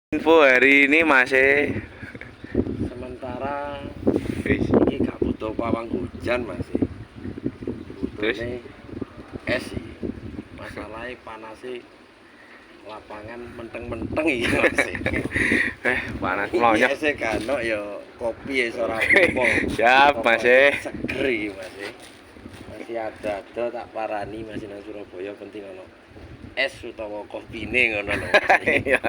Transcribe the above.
Info hari ini masih Sementara Wis. ini gak butuh pawang hujan masih butuhnya es sih. Masalahnya panasnya lapangan menteng-menteng iya masih. Panas melonyok. Iya kan ya kopi ya ora apa. Siap masih. Seger iki masih. Masih ada tak parani masih nang Surabaya penting ono es utawa kopine ngono lho. Iya.